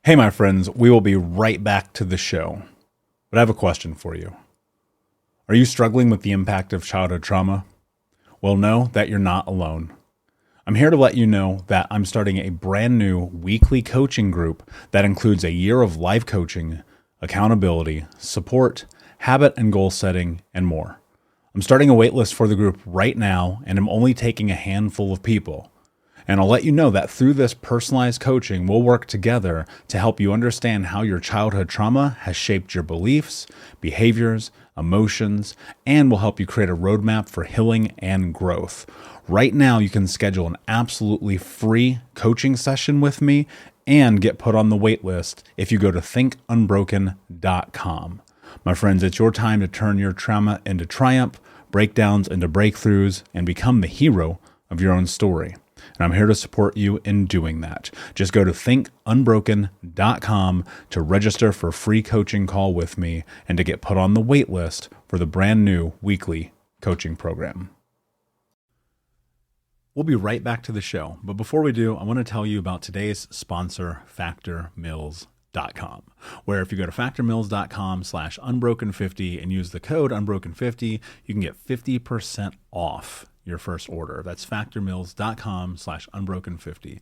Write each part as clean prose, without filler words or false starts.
Hey, my friends, we will be right back to the show. But I have a question for you. Are you struggling with the impact of childhood trauma? Well, know that you're not alone. I'm here to let you know that I'm starting a brand new weekly coaching group that includes a year of life coaching, accountability, support, habit and goal setting, and more. I'm starting a waitlist for the group right now, and I'm only taking a handful of people. And I'll let you know that through this personalized coaching, we'll work together to help you understand how your childhood trauma has shaped your beliefs, behaviors, emotions, and will help you create a roadmap for healing and growth. Right now, you can schedule an absolutely free coaching session with me and get put on the wait list if you go to thinkunbroken.com. My friends, it's your time to turn your trauma into triumph, breakdowns into breakthroughs, and become the hero of your own story. And I'm here to support you in doing that. Just go to thinkunbroken.com to register for a free coaching call with me and to get put on the wait list for the brand new weekly coaching program. We'll be right back to the show. But before we do, I want to tell you about today's sponsor, factormeals.com, where if you go to factormeals.com/unbroken50 and use the code unbroken50, you can get 50% off your first order. That's factormeals.com/unbroken50.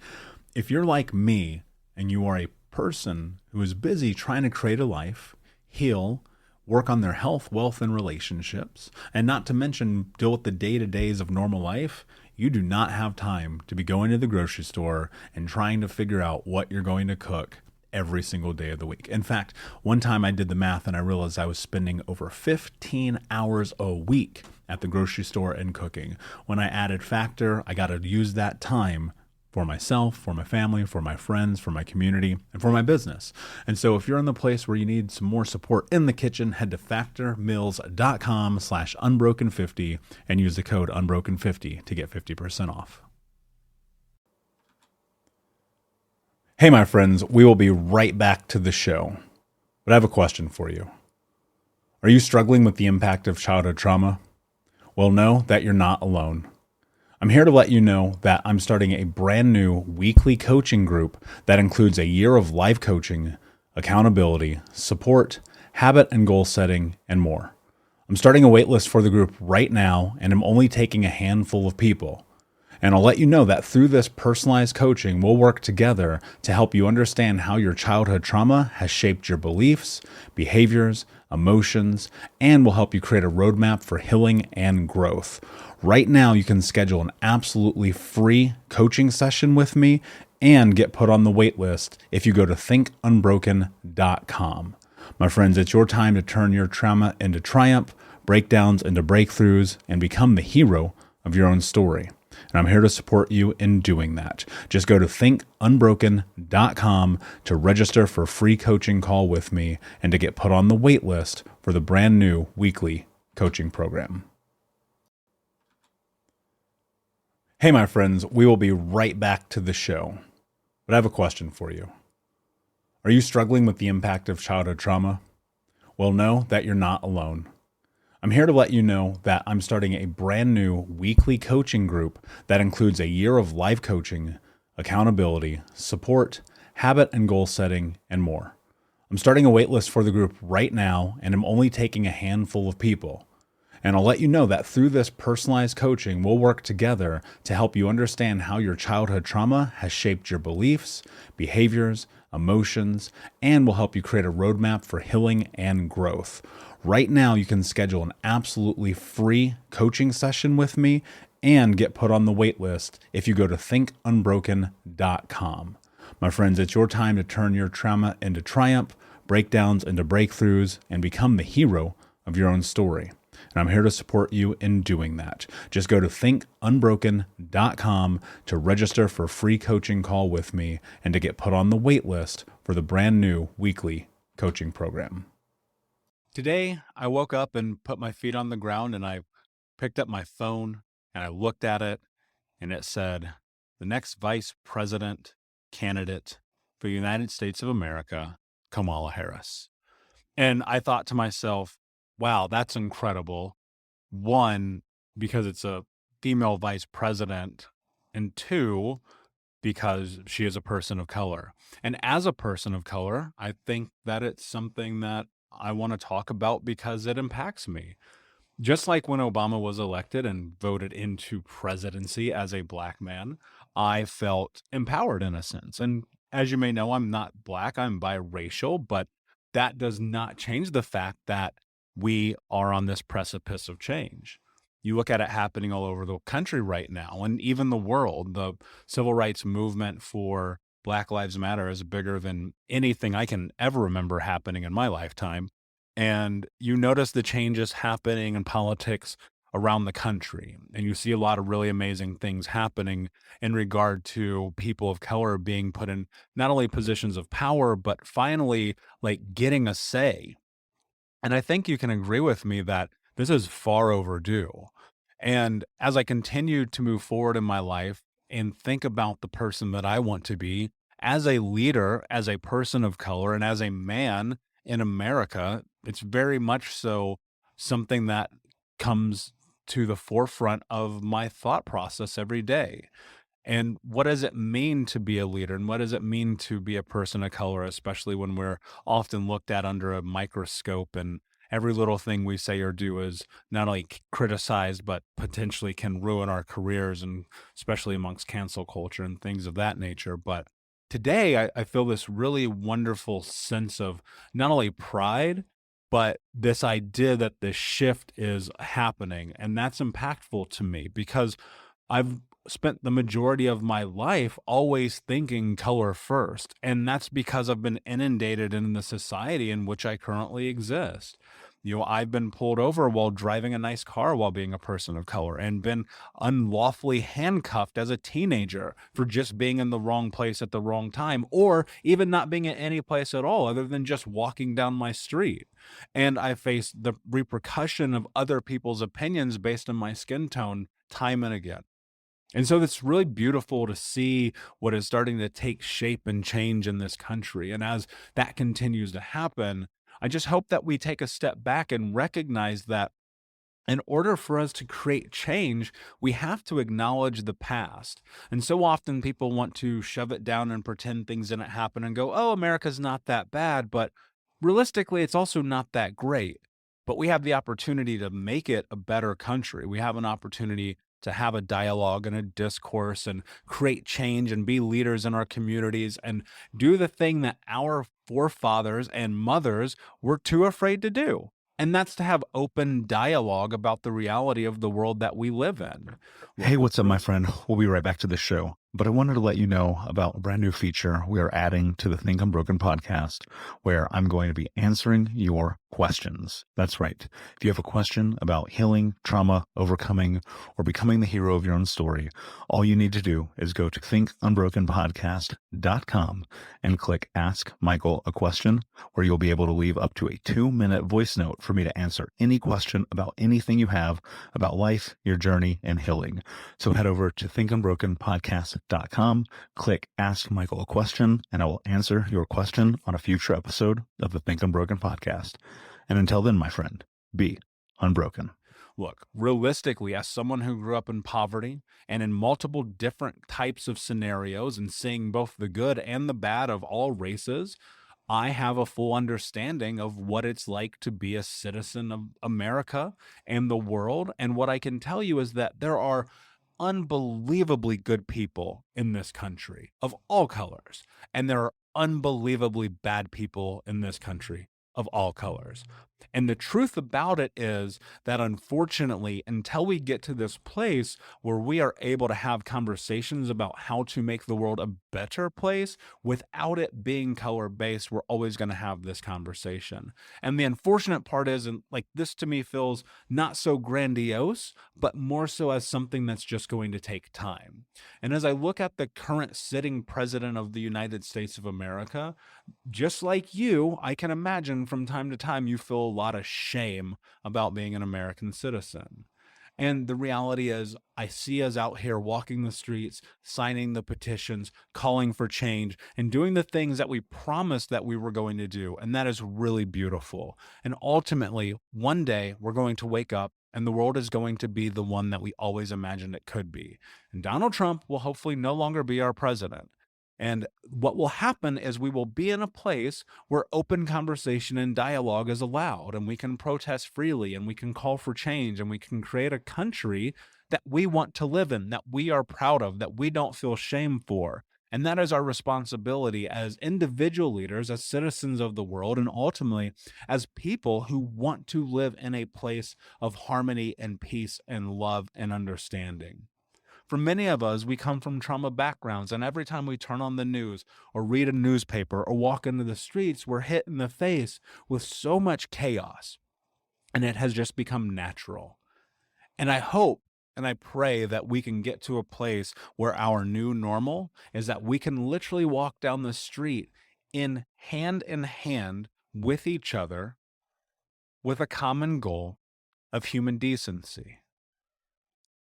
If you're like me and you are a person who is busy trying to create a life, heal, work on their health, wealth, and relationships, and not to mention deal with the day-to-days of normal life, you do not have time to be going to the grocery store and trying to figure out what you're going to cook every single day of the week. In fact, one time I did the math and I realized I was spending over 15 hours a week at the grocery store and cooking. When I added Factor, I got to use that time for myself, for my family, for my friends, for my community, and for my business. And so if you're in the place where you need some more support in the kitchen, head to factormeals.com/unbroken50 and use the code unbroken50 to get 50% off. Hey, my friends, we will be right back to the show. But I have a question for you. Are you struggling with the impact of childhood trauma? Well, know that you're not alone. I'm here to let you know that I'm starting a brand new weekly coaching group that includes a year of life coaching, accountability, support, habit and goal setting, and more. I'm starting a waitlist for the group right now, and I'm only taking a handful of people. And I'll let you know that through this personalized coaching, we'll work together to help you understand how your childhood trauma has shaped your beliefs, behaviors, emotions, and will help you create a roadmap for healing and growth. Right now, you can schedule an absolutely free coaching session with me and get put on the wait list if you go to thinkunbroken.com. My friends, it's your time to turn your trauma into triumph, breakdowns into breakthroughs, and become the hero of your own story. And I'm here to support you in doing that. Just go to thinkunbroken.com to register for a free coaching call with me and to get put on the wait list for the brand new weekly coaching program. Hey, my friends, we will be right back to the show. But I have a question for you. Are you struggling with the impact of childhood trauma? Well, know that you're not alone. I'm here to let you know that I'm starting a brand new weekly coaching group that includes a year of life coaching, accountability, support, habit and goal setting, and more. I'm starting a waitlist for the group right now, and I'm only taking a handful of people. And I'll let you know that through this personalized coaching, we'll work together to help you understand how your childhood trauma has shaped your beliefs, behaviors, emotions, and will help you create a roadmap for healing and growth. Right now, you can schedule an absolutely free coaching session with me and get put on the wait list if you go to thinkunbroken.com. My friends, it's your time to turn your trauma into triumph, breakdowns into breakthroughs, and become the hero of your own story. And I'm here to support you in doing that. Just go to thinkunbroken.com to register for a free coaching call with me and to get put on the wait list for the brand new weekly coaching program. Today, I woke up and put my feet on the ground and I picked up my phone and I looked at it and it said, the next vice president candidate for the United States of America, Kamala Harris. And I thought to myself, wow, that's incredible. One, because it's a female vice president. And two, because she is a person of color. And as a person of color, I think that it's something that I want to talk about because it impacts me. Just like when Obama was elected and voted into presidency as a black man, I felt empowered in a sense. And as you may know, I'm not black, I'm biracial, but that does not change the fact that we are on this precipice of change. You look at it happening all over the country right now, and even the world. The civil rights movement for Black Lives Matter is bigger than anything I can ever remember happening in my lifetime. And you notice the changes happening in politics around the country. And you see a lot of really amazing things happening in regard to people of color being put in not only positions of power, but finally like getting a say. And I think you can agree with me that this is far overdue. And as I continue to move forward in my life and think about the person that I want to be as a leader, as a person of color, and as a man in America, it's very much so something that comes to the forefront of my thought process every day. And what does it mean to be a leader? And what does it mean to be a person of color, especially when we're often looked at under a microscope and every little thing we say or do is not only criticized, but potentially can ruin our careers, and especially amongst cancel culture and things of that nature. But today, I feel this really wonderful sense of not only pride, but this idea that this shift is happening. And that's impactful to me because I've spent the majority of my life always thinking color first. And that's because I've been inundated in the society in which I currently exist. I've been pulled over while driving a nice car while being a person of color and been unlawfully handcuffed as a teenager for just being in the wrong place at the wrong time, or even not being at any place at all other than just walking down my street. And I face the repercussion of other people's opinions based on my skin tone time and again. And so it's really beautiful to see what is starting to take shape and change in this country. And as that continues to happen, I just hope that we take a step back and recognize that in order for us to create change, we have to acknowledge the past. And so often people want to shove it down and pretend things didn't happen and go, oh, America's not that bad. But realistically, it's also not that great. But we have the opportunity to make it a better country. We have an opportunity to have a dialogue and a discourse and create change and be leaders in our communities and do the thing that our forefathers and mothers were too afraid to do. And that's to have open dialogue about the reality of the world that we live in. Hey, what's up, my friend? We'll be right back to the show. But I wanted to let you know about a brand new feature we are adding to the Think Unbroken podcast, where I'm going to be answering your questions. That's right. If you have a question about healing, trauma, overcoming, or becoming the hero of your own story, all you need to do is go to thinkunbrokenpodcast.com and click Ask Michael a Question, where you'll be able to leave up to a 2-minute voice note for me to answer any question about anything you have about life, your journey, and healing. So head over to thinkunbrokenpodcast.com, click Ask Michael a Question, and I will answer your question on a future episode of the Think Unbroken podcast. And until then, my friend, be unbroken. Look, realistically, as someone who grew up in poverty and in multiple different types of scenarios and seeing both the good and the bad of all races, I have a full understanding of what it's like to be a citizen of America and the world. And what I can tell you is that there are unbelievably good people in this country of all colors, and there are unbelievably bad people in this country of all colors. And the truth about it is that unfortunately, until we get to this place where we are able to have conversations about how to make the world a better place without it being color based, we're always going to have this conversation. And the unfortunate part is, and like this to me feels not so grandiose, but more so as something that's just going to take time. And as I look at the current sitting president of the United States of America, just like you, I can imagine from time to time you feel a lot of shame about being an American citizen. And the reality is, I see us out here walking the streets, signing the petitions, calling for change, and doing the things that we promised that we were going to do. And that is really beautiful. And ultimately, one day we're going to wake up and the world is going to be the one that we always imagined it could be. And Donald Trump will hopefully no longer be our president. And what will happen is we will be in a place where open conversation and dialogue is allowed, and we can protest freely, and we can call for change, and we can create a country that we want to live in, that we are proud of, that we don't feel shame for. And that is our responsibility as individual leaders, as citizens of the world, and ultimately as people who want to live in a place of harmony and peace and love and understanding. For many of us, we come from trauma backgrounds, and every time we turn on the news or read a newspaper or walk into the streets, we're hit in the face with so much chaos, and it has just become natural. And I hope and I pray that we can get to a place where our new normal is that we can literally walk down the street in hand with each other with a common goal of human decency.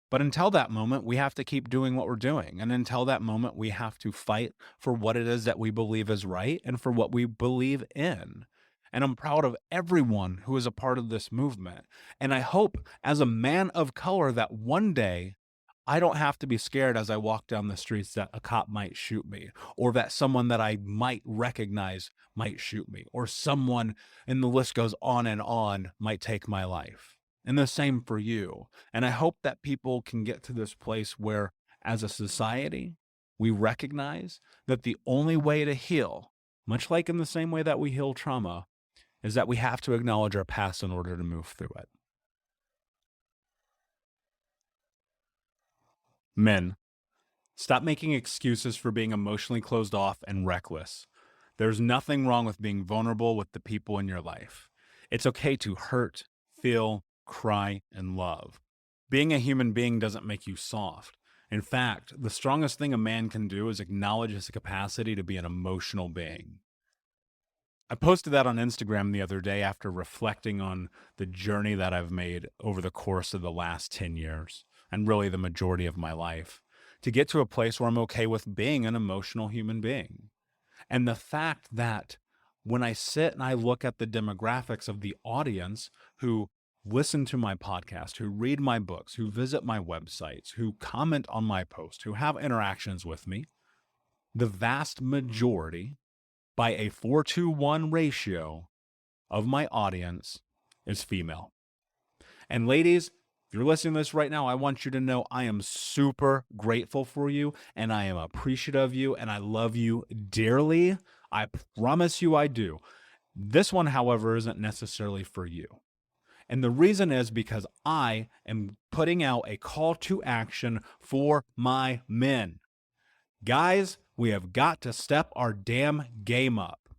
But until that moment, we have to keep doing what we're doing. And until that moment, we have to fight for what it is that we believe is right and for what we believe in. And I'm proud of everyone who is a part of this movement. And I hope as a man of color that one day I don't have to be scared as I walk down the streets that a cop might shoot me, or that someone that I might recognize might shoot me, or someone, and the list goes on, might take my life. And the same for you. And I hope that people can get to this place where, as a society, we recognize that the only way to heal, much like in the same way that we heal trauma, is that we have to acknowledge our past in order to move through it. Men, stop making excuses for being emotionally closed off and reckless. There's nothing wrong with being vulnerable with the people in your life. It's okay to hurt, feel, cry, and love. Being a human being doesn't make you soft. In fact, the strongest thing a man can do is acknowledge his capacity to be an emotional being. I posted that on Instagram the other day after reflecting on the journey that I've made over the course of the last 10 years, and really the majority of my life, to get to a place where I'm okay with being an emotional human being. And the fact that when I sit and I look at the demographics of the audience who listen to my podcast, who read my books, who visit my websites, who comment on my posts, who have interactions with me, the vast majority, by a 4-to-1 ratio of my audience, is female. And ladies, if you're listening to this right now, I want you to know I am super grateful for you, and I am appreciative of you, and I love you dearly. I promise you I do. This one, however, isn't necessarily for you. And the reason is because I am putting out a call to action for my men. Guys, we have got to step our damn game up.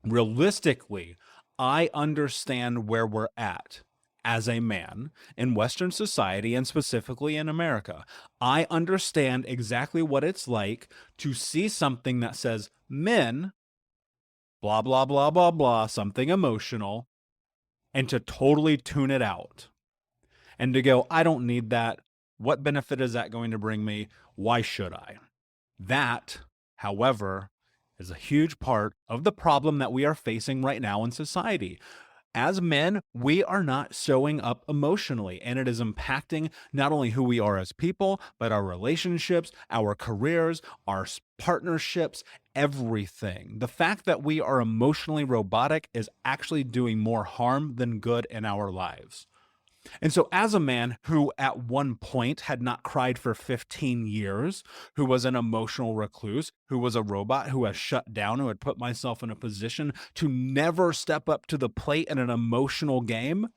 Realistically, I understand where we're at as a man in Western society and specifically in America. I understand exactly what it's like to see something that says men, blah, blah, blah, blah, blah, something emotional, and to totally tune it out and to go, I don't need that. What benefit is that going to bring me? Why should I? That, however, is a huge part of the problem that we are facing right now in society. As men, we are not showing up emotionally, and it is impacting not only who we are as people, but our relationships, our careers, our partnerships, everything. The fact that we are emotionally robotic is actually doing more harm than good in our lives. And so as a man who at one point had not cried for 15 years, who was an emotional recluse, who was a robot, who has shut down, who had put myself in a position to never step up to the plate in an emotional game,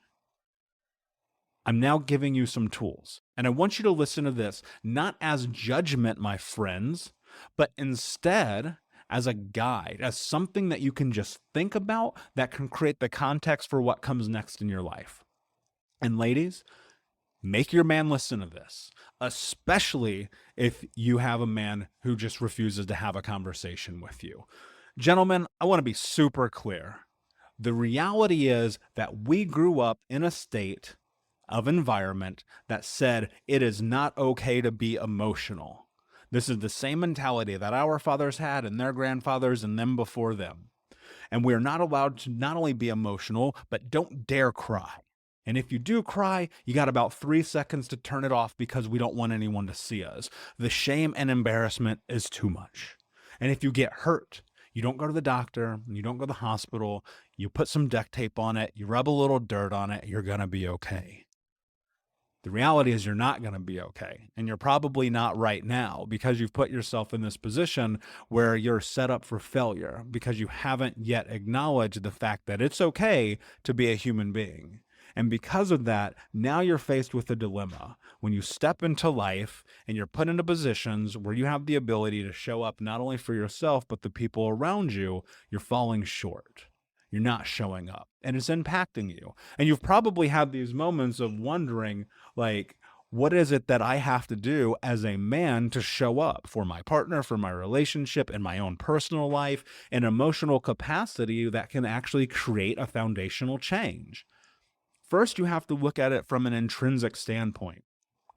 I'm now giving you some tools. And I want you to listen to this, not as judgment, my friends, but instead as a guide, as something that you can just think about that can create the context for what comes next in your life. And ladies, make your man listen to this, especially if you have a man who just refuses to have a conversation with you. Gentlemen, I want to be super clear. The reality is that we grew up in a state of environment that said it is not okay to be emotional. This is the same mentality that our fathers had and their grandfathers and them before them. And we're not allowed to not only be emotional, but don't dare cry. And if you do cry, you got about 3 seconds to turn it off because we don't want anyone to see us. The shame and embarrassment is too much. And if you get hurt, you don't go to the doctor, you don't go to the hospital, you put some duct tape on it, you rub a little dirt on it, you're going to be okay. The reality is you're not going to be okay. And you're probably not right now because you've put yourself in this position where you're set up for failure because you haven't yet acknowledged the fact that it's okay to be a human being. And because of that, now you're faced with a dilemma. When you step into life and you're put into positions where you have the ability to show up not only for yourself, but the people around you, you're falling short. You're not showing up and it's impacting you. And you've probably had these moments of wondering, like, what is it that I have to do as a man to show up for my partner, for my relationship, in my own personal life, an emotional capacity that can actually create a foundational change? First, you have to look at it from an intrinsic standpoint.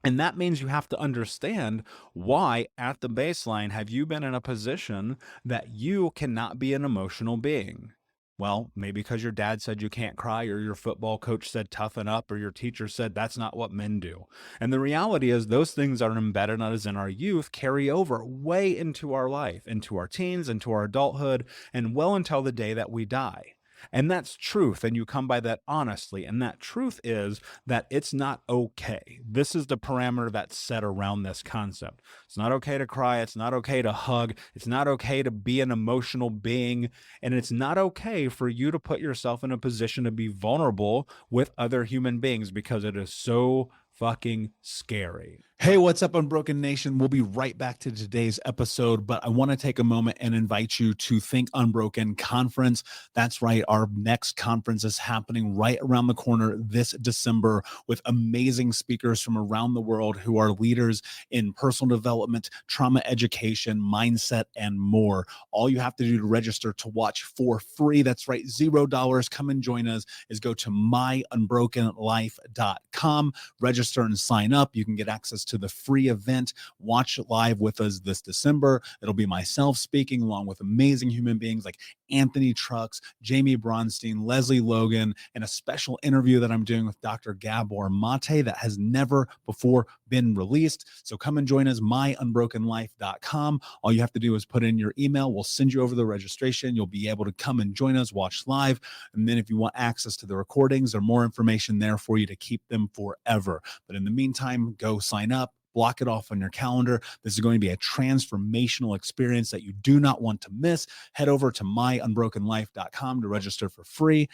And that means you have to understand why, at the baseline, have you been in a position that you cannot be an emotional being? Well, maybe because your dad said you can't cry, or your football coach said toughen up, or your teacher said that's not what men do. And the reality is those things are embedded in us in our youth, carry over way into our life, into our teens, into our adulthood, and well until the day that we die. And that's truth, and you come by that honestly. And that truth is that it's not okay. This is the parameter that's set around this concept. It's not okay to cry. It's not okay to hug. It's not okay to be an emotional being. And it's not okay for you to put yourself in a position to be vulnerable with other human beings because it is so fucking scary. Hey, what's up, Unbroken Nation? We'll be right back to today's episode, but I want to take a moment and invite you to Think Unbroken Conference. That's right. Our next conference is happening right around the corner this December with amazing speakers from around the world who are leaders in personal development, trauma education, mindset, and more. All you have to do to register to watch for free, that's right, $0. Come and join us, is go to myunbrokenlife.com, register and sign up. You can get access to the free event. Watch live with us this December. It'll be myself speaking along with amazing human beings like Anthony Trucks, Jamie Bronstein, Leslie Logan, and a special interview that I'm doing with Dr. Gabor Mate that has never before been released. So come and join us, myunbrokenlife.com. All you have to do is put in your email. We'll send you over the registration. You'll be able to come and join us, watch live. And then if you want access to the recordings or more information there for you to keep them forever. But in the meantime, go sign up. Block it off on your calendar. This is going to be a transformational experience that you do not want to miss. Head over to myunbrokenlife.com to register for free.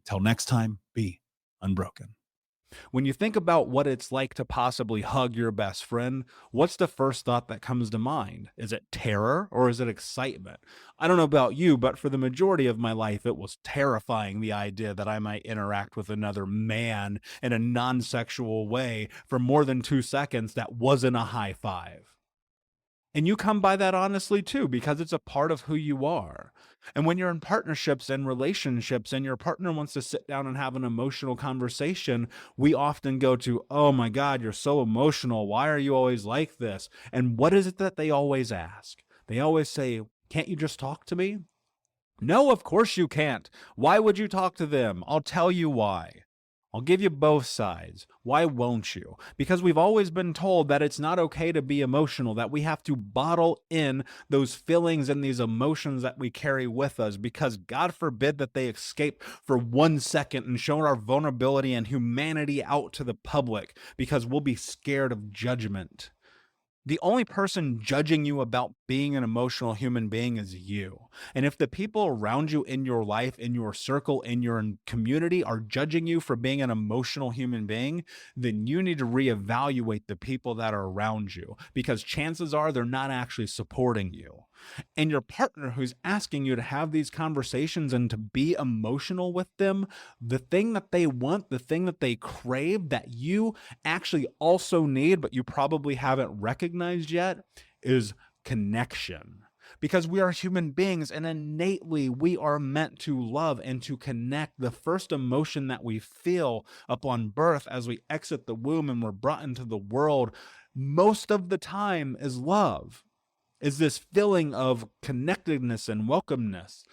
Until next time, be unbroken. When you think about what it's like to possibly hug your best friend, what's the first thought that comes to mind? Is it terror or is it excitement? I don't know about you, but for the majority of my life, it was terrifying, the idea that I might interact with another man in a non-sexual way for more than 2 seconds that wasn't a high five. And you come by that honestly too, because it's a part of who you are. And when you're in partnerships and relationships and your partner wants to sit down and have an emotional conversation, we often go to, oh my God, you're so emotional. Why are you always like this? And what is it that they always ask? They always say, can't you just talk to me? No, of course you can't. Why would you talk to them? I'll tell you why. I'll give you both sides. Why won't you? Because we've always been told that it's not okay to be emotional, that we have to bottle in those feelings and these emotions that we carry with us, because God forbid that they escape for 1 second and show our vulnerability and humanity out to the public, because we'll be scared of judgment. The only person judging you about being an emotional human being is you. And if the people around you in your life, in your circle, in your community are judging you for being an emotional human being, then you need to reevaluate the people that are around you, because chances are they're not actually supporting you. And your partner who's asking you to have these conversations and to be emotional with them, the thing that they want, the thing that they crave that you actually also need, but you probably haven't recognized yet, is connection. Because we are human beings and innately we are meant to love and to connect. The first emotion that we feel upon birth as we exit the womb and we're brought into the world most of the time is love. Is this feeling of connectedness and welcomeness.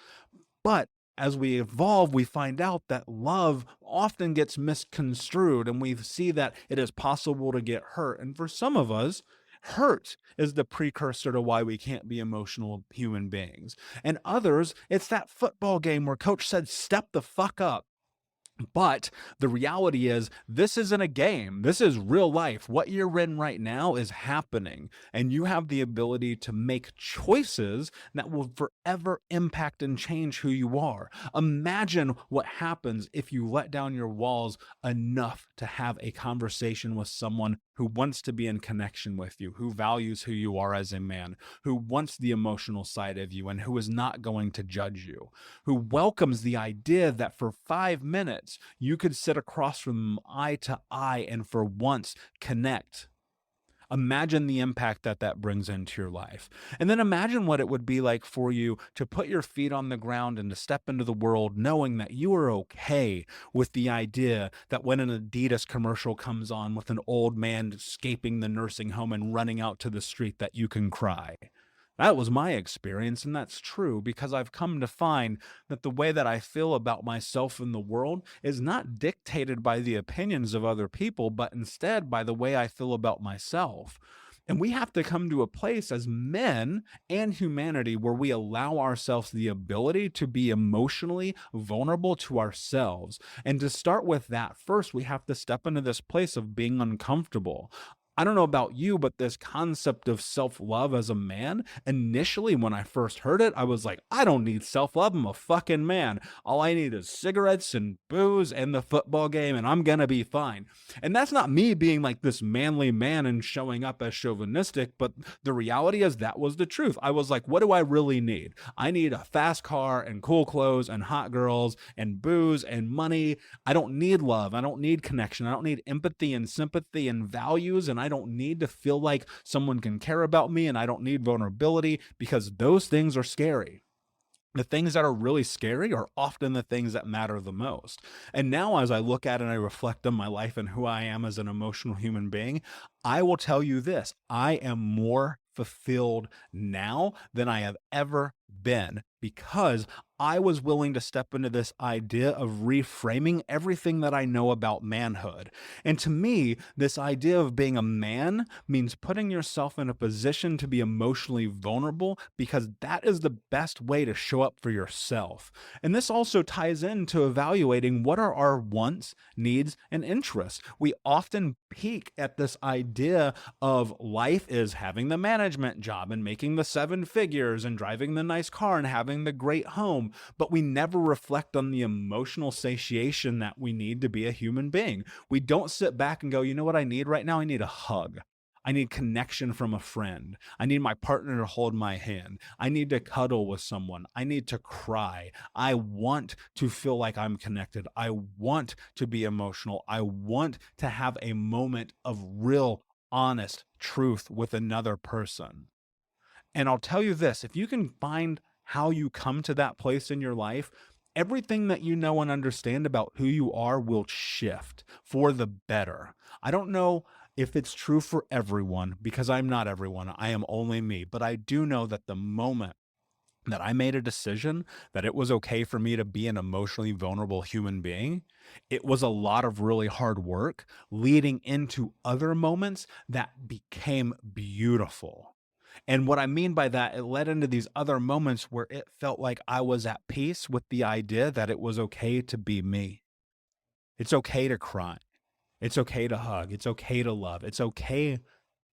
But as we evolve, we find out that love often gets misconstrued, and we see that it is possible to get hurt. And for some of us, hurt is the precursor to why we can't be emotional human beings. And others, it's that football game where coach said, step the fuck up. But the reality is, this isn't a game. This is real life. What you're in right now is happening, and you have the ability to make choices that will forever impact and change who you are. Imagine what happens if you let down your walls enough to have a conversation with someone who wants to be in connection with you, who values who you are as a man, who wants the emotional side of you, and who is not going to judge you, who welcomes the idea that for 5 minutes, you could sit across from them eye to eye and for once connect. Imagine the impact that that brings into your life. And then imagine what it would be like for you to put your feet on the ground and to step into the world knowing that you are okay with the idea that when an Adidas commercial comes on with an old man escaping the nursing home and running out to the street, that you can cry. That was my experience, and that's true because I've come to find that the way that I feel about myself in the world is not dictated by the opinions of other people, but instead by the way I feel about myself. And we have to come to a place as men and humanity where we allow ourselves the ability to be emotionally vulnerable to ourselves. And to start with that first, we have to step into this place of being uncomfortable. I don't know about you, but this concept of self-love as a man, initially when I first heard it, I was like, I don't need self-love. I'm a fucking man. All I need is cigarettes and booze and the football game, and I'm gonna be fine. And that's not me being like this manly man and showing up as chauvinistic, but the reality is that was the truth. I was like, what do I really need? I need a fast car and cool clothes and hot girls and booze and money. I don't need love. I don't need connection. I don't need empathy and sympathy and values, and I don't need to feel like someone can care about me, and I don't need vulnerability because those things are scary. The things that are really scary are often the things that matter the most. And now as I look at and I reflect on my life and who I am as an emotional human being, I will tell you this, I am more fulfilled now than I have ever been because I was willing to step into this idea of reframing everything that I know about manhood. And to me, this idea of being a man means putting yourself in a position to be emotionally vulnerable because that is the best way to show up for yourself. And this also ties into evaluating what are our wants, needs, and interests. We often peak at this idea of life is having the management job and making the 7 figures and driving the nice car and having the great home, but we never reflect on the emotional satiation that we need to be a human being. We don't sit back and go, you know what I need right now? I need a hug. I need connection from a friend. I need my partner to hold my hand. I need to cuddle with someone. I need to cry. I want to feel like I'm connected. I want to be emotional. I want to have a moment of real, honest truth with another person. And I'll tell you this, if you can find how you come to that place in your life, everything that you know and understand about who you are will shift for the better. I don't know if it's true for everyone because I'm not everyone. I am only me. But I do know that the moment that I made a decision that it was okay for me to be an emotionally vulnerable human being, it was a lot of really hard work leading into other moments that became beautiful. And what I mean by that, it led into these other moments where it felt like I was at peace with the idea that it was okay to be me. It's okay to cry. It's okay to hug. It's okay to love. It's okay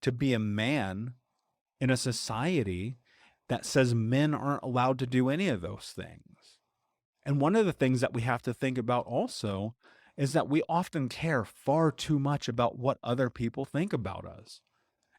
to be a man in a society that says men aren't allowed to do any of those things. And one of the things that we have to think about also is that we often care far too much about what other people think about us.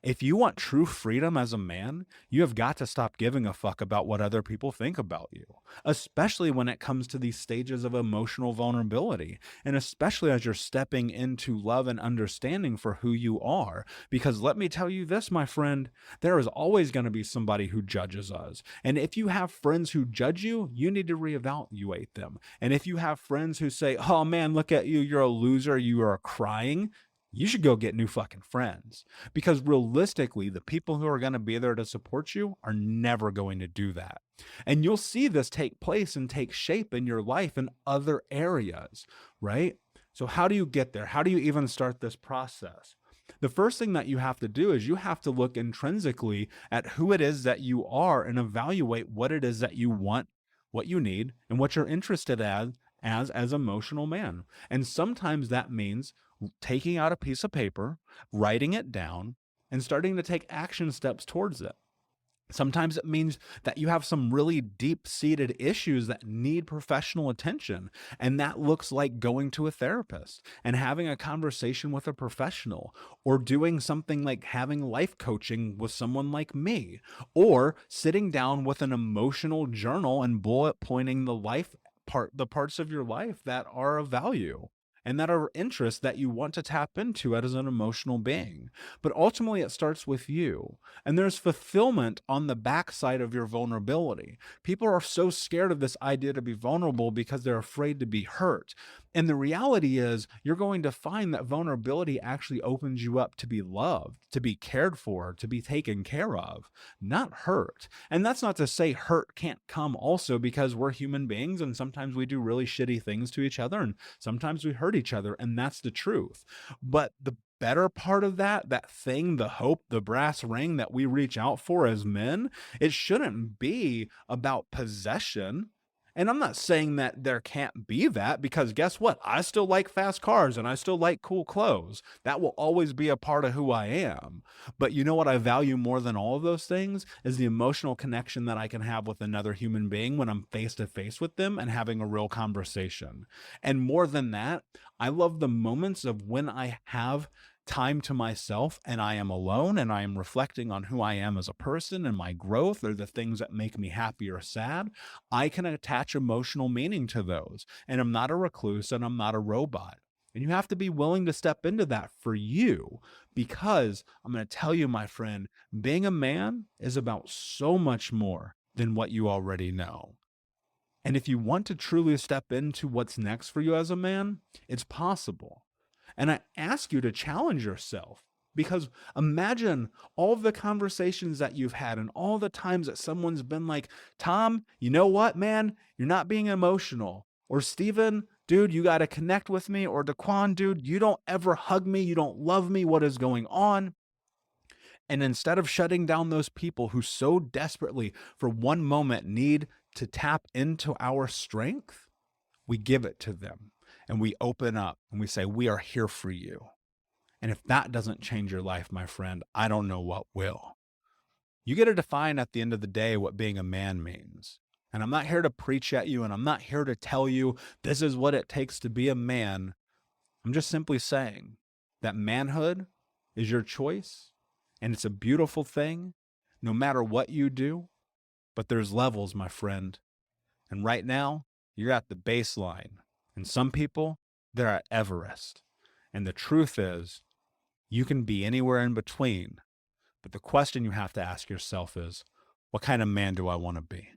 If you want true freedom as a man, you have got to stop giving a fuck about what other people think about you, especially when it comes to these stages of emotional vulnerability, and especially as you're stepping into love and understanding for who you are. Because let me tell you this, my friend, there is always going to be somebody who judges us. And if you have friends who judge you, you need to reevaluate them. And if you have friends who say, oh man, look at you, you're a loser, you are crying, you should go get new fucking friends. Because realistically, the people who are going to be there to support you are never going to do that. And you'll see this take place and take shape in your life in other areas, right? So, how do you get there? How do you even start this process? The first thing that you have to do is you have to look intrinsically at who it is that you are and evaluate what it is that you want, what you need, and what you're interested as emotional man. And sometimes that means taking out a piece of paper, writing it down, and starting to take action steps towards it. Sometimes it means that you have some really deep-seated issues that need professional attention, and that looks like going to a therapist and having a conversation with a professional, or doing something like having life coaching with someone like me, or sitting down with an emotional journal and bullet pointing the parts of your life that are of value and that are interests that you want to tap into as an emotional being. But ultimately, it starts with you. And there's fulfillment on the backside of your vulnerability. People are so scared of this idea to be vulnerable because they're afraid to be hurt. And the reality is, you're going to find that vulnerability actually opens you up to be loved, to be cared for, to be taken care of, not hurt. And that's not to say hurt can't come also, because we're human beings and sometimes we do really shitty things to each other and sometimes we hurt each other, and that's the truth. But the better part of that thing, the hope, the brass ring that we reach out for as men, it shouldn't be about possession. And I'm not saying that there can't be that, because guess what? I still like fast cars and I still like cool clothes. That will always be a part of who I am. But you know what I value more than all of those things is the emotional connection that I can have with another human being when I'm face to face with them and having a real conversation. And more than that, I love the moments of when I have time to myself and I am alone and I am reflecting on who I am as a person and my growth, or the things that make me happy or sad. I can attach emotional meaning to those. And I'm not a recluse and I'm not a robot. And you have to be willing to step into that for you, because I'm going to tell you, my friend, being a man is about so much more than what you already know. And if you want to truly step into what's next for you as a man, it's possible. And I ask you to challenge yourself, because imagine all of the conversations that you've had and all the times that someone's been like, Tom, you know what, man, you're not being emotional. Or Steven, dude, you got to connect with me. Or Daquan, dude, you don't ever hug me. You don't love me. What is going on? And instead of shutting down those people who so desperately for one moment need to tap into our strength, we give it to them. And we open up and we say, we are here for you. And if that doesn't change your life, my friend, I don't know what will. You get to define at the end of the day what being a man means. And I'm not here to preach at you, and I'm not here to tell you this is what it takes to be a man. I'm just simply saying that manhood is your choice, and it's a beautiful thing no matter what you do. But there's levels, my friend. And right now, you're at the baseline. And some people, they're at Everest. And the truth is, you can be anywhere in between. But the question you have to ask yourself is, what kind of man do I want to be?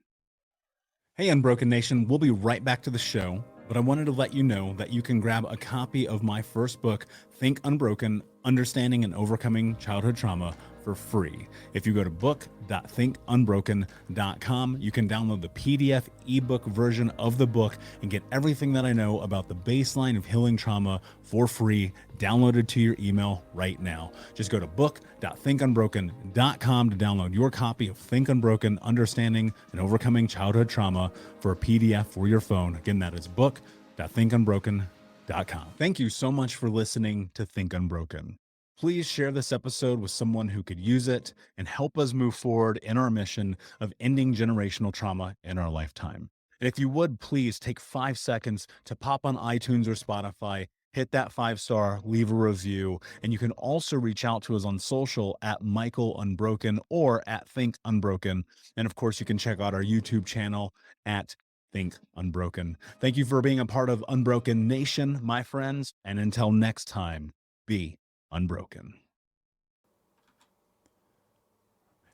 Hey, Unbroken Nation, we'll be right back to the show. But I wanted to let you know that you can grab a copy of my first book, Think Unbroken, Understanding and Overcoming Childhood Trauma, for free. If you go to book.thinkunbroken.com, you can download the PDF ebook version of the book and get everything that I know about the baseline of healing trauma for free, downloaded to your email right now. Just go to book.thinkunbroken.com to download your copy of Think Unbroken, Understanding and Overcoming Childhood Trauma for a PDF for your phone. Again, that is book.thinkunbroken.com. Thank you so much for listening to Think Unbroken. Please share this episode with someone who could use it and help us move forward in our mission of ending generational trauma in our lifetime. And if you would, please take 5 seconds to pop on iTunes or Spotify, hit that 5-star, leave a review, and you can also reach out to us on social at Michael Unbroken or at Think Unbroken. And of course, you can check out our YouTube channel at Think Unbroken. Thank you for being a part of Unbroken Nation, my friends. And until next time, be unbroken.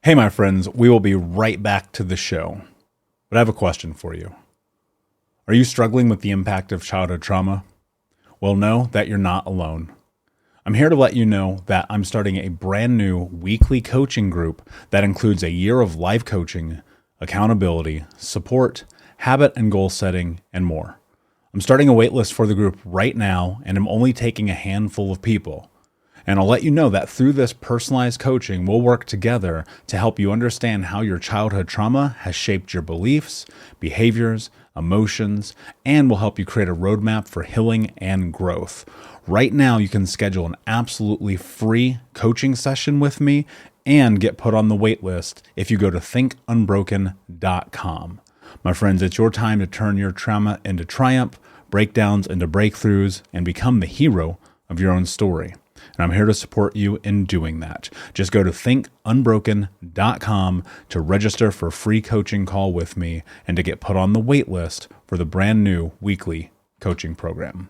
Hey, my friends, we will be right back to the show. But I have a question for you. Are you struggling with the impact of childhood trauma? Well, know that you're not alone. I'm here to let you know that I'm starting a brand new weekly coaching group that includes a year of life coaching, accountability, support, habit and goal setting, and more. I'm starting a waitlist for the group right now, and I'm only taking a handful of people. And I'll let you know that through this personalized coaching, we'll work together to help you understand how your childhood trauma has shaped your beliefs, behaviors, emotions, and will help you create a roadmap for healing and growth. Right now, you can schedule an absolutely free coaching session with me and get put on the wait list if you go to thinkunbroken.com. My friends, it's your time to turn your trauma into triumph, breakdowns into breakthroughs, and become the hero of your own story. And I'm here to support you in doing that. Just go to thinkunbroken.com to register for a free coaching call with me and to get put on the wait list for the brand new weekly coaching program.